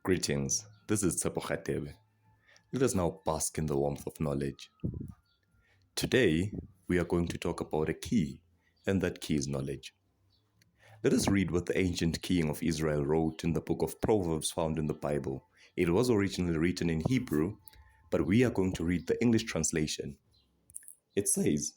Greetings, this is Tsepo Khatebe. Let us now bask in the warmth of knowledge. Today, we are going to talk about a key, and that key is knowledge. Let us read what the ancient king of Israel wrote in the book of Proverbs found in the Bible. It was originally written in Hebrew, but we are going to read the English translation. It says,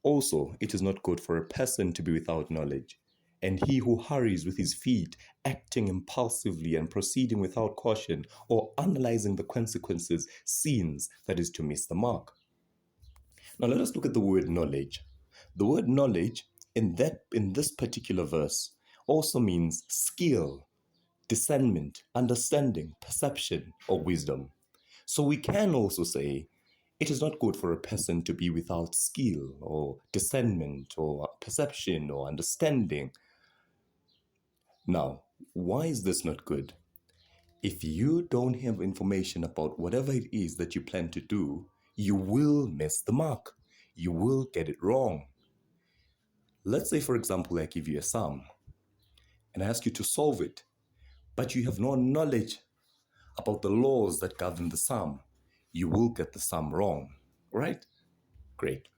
"Also, it is not good for a person to be without knowledge, and he who hurries with his feet, acting impulsively and proceeding without caution or analyzing the consequences, sins, that is to miss the mark." Now let us look at the word knowledge. The word knowledge in this particular verse also means skill, discernment, understanding, perception, or wisdom. So we can also say it is not good for a person to be without skill or discernment or perception or understanding. Now, why is this not good? If you don't have information about whatever it is that you plan to do, you will miss the mark. You will get it wrong. Let's say, for example, I give you a sum and I ask you to solve it, but you have no knowledge about the laws that govern the sum. You will get the sum wrong, right? Great.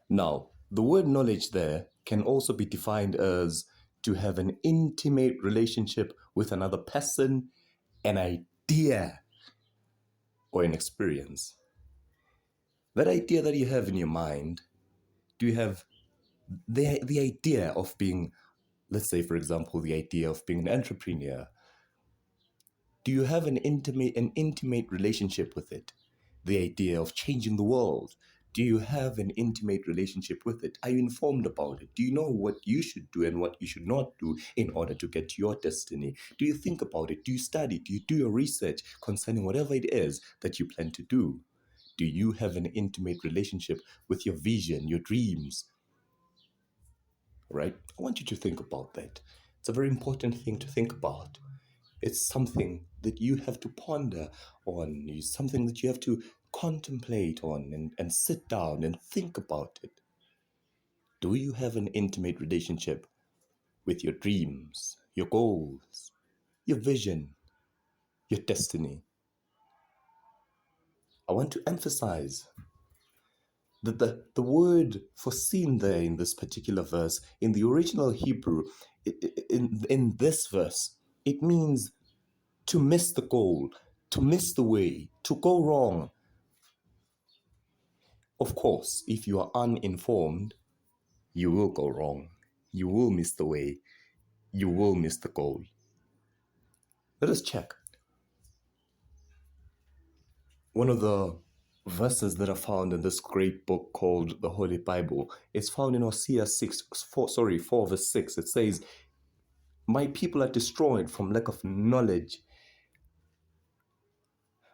Now, the word knowledge there can also be defined as to have an intimate relationship with another person, an idea, or an experience. That idea that you have in your mind, do you have the idea of being, let's say, for example, the idea of being an entrepreneur? Do you have an intimate relationship with it? The idea of changing the world. Do you have an intimate relationship with it? Are you informed about it? Do you know what you should do and what you should not do in order to get to your destiny? Do you think about it? Do you study? Do you do your research concerning whatever it is that you plan to do? Do you have an intimate relationship with your vision, your dreams? Right? I want you to think about that. It's a very important thing to think about. It's something that you have to ponder on. It's something that you have to contemplate on and sit down and think about it. Do you have an intimate relationship with your dreams, your goals, your vision, your destiny? I want to emphasize that the word for seen there in this particular verse, in the original Hebrew, in this verse, it means to miss the goal, to miss the way, to go wrong. Of course, if you are uninformed, you will go wrong. You will miss the way. You will miss the goal. Let us check. One of the verses that are found in this great book called the Holy Bible is found in Hosea 4 verse 6. It says, "My people are destroyed from lack of knowledge.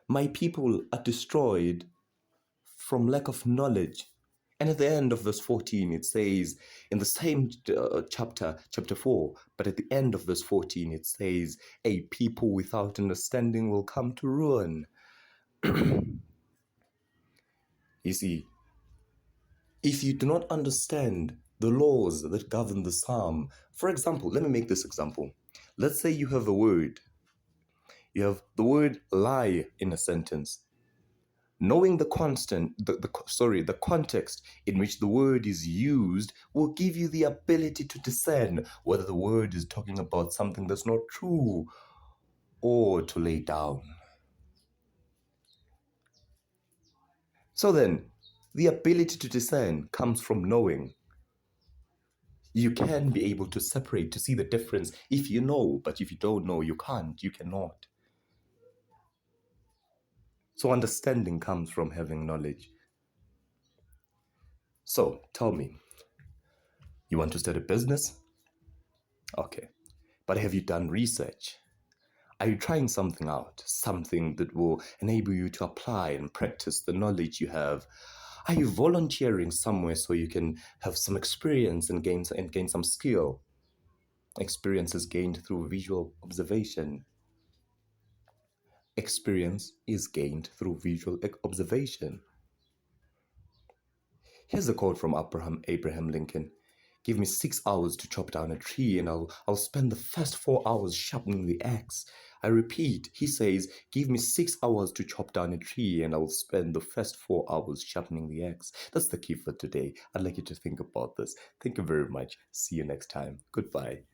My people are destroyed from lack of knowledge." And at the end of verse 14, it says, in the same chapter 4, but at the end of verse 14, it says, "A people without understanding will come to ruin." You see, if you do not understand the laws that govern the psalm, for example, let me make this example. Let's say you have the word lie in a sentence. Knowing the context in which the word is used will give you the ability to discern whether the word is talking about something that's not true or to lay down. So then, the ability to discern comes from knowing. You can be able to separate, to see the difference if you know, but if you don't know, you can't, you cannot. So understanding comes from having knowledge. So tell me, you want to start a business? Okay. But have you done research? Are you trying something out? Something that will enable you to apply and practice the knowledge you have? Are you volunteering somewhere so you can have some experience and gain some skill? Experience is gained through visual observation. Experience is gained through visual observation. Here's a quote from Abraham Lincoln. Give me 6 hours to chop down a tree, and I'll spend the first 4 hours sharpening the axe. I repeat, he says, give me 6 hours to chop down a tree, and I'll spend the first 4 hours sharpening the axe. That's the key for today. I'd like you to think about this. Thank you very much. See you next time. Goodbye.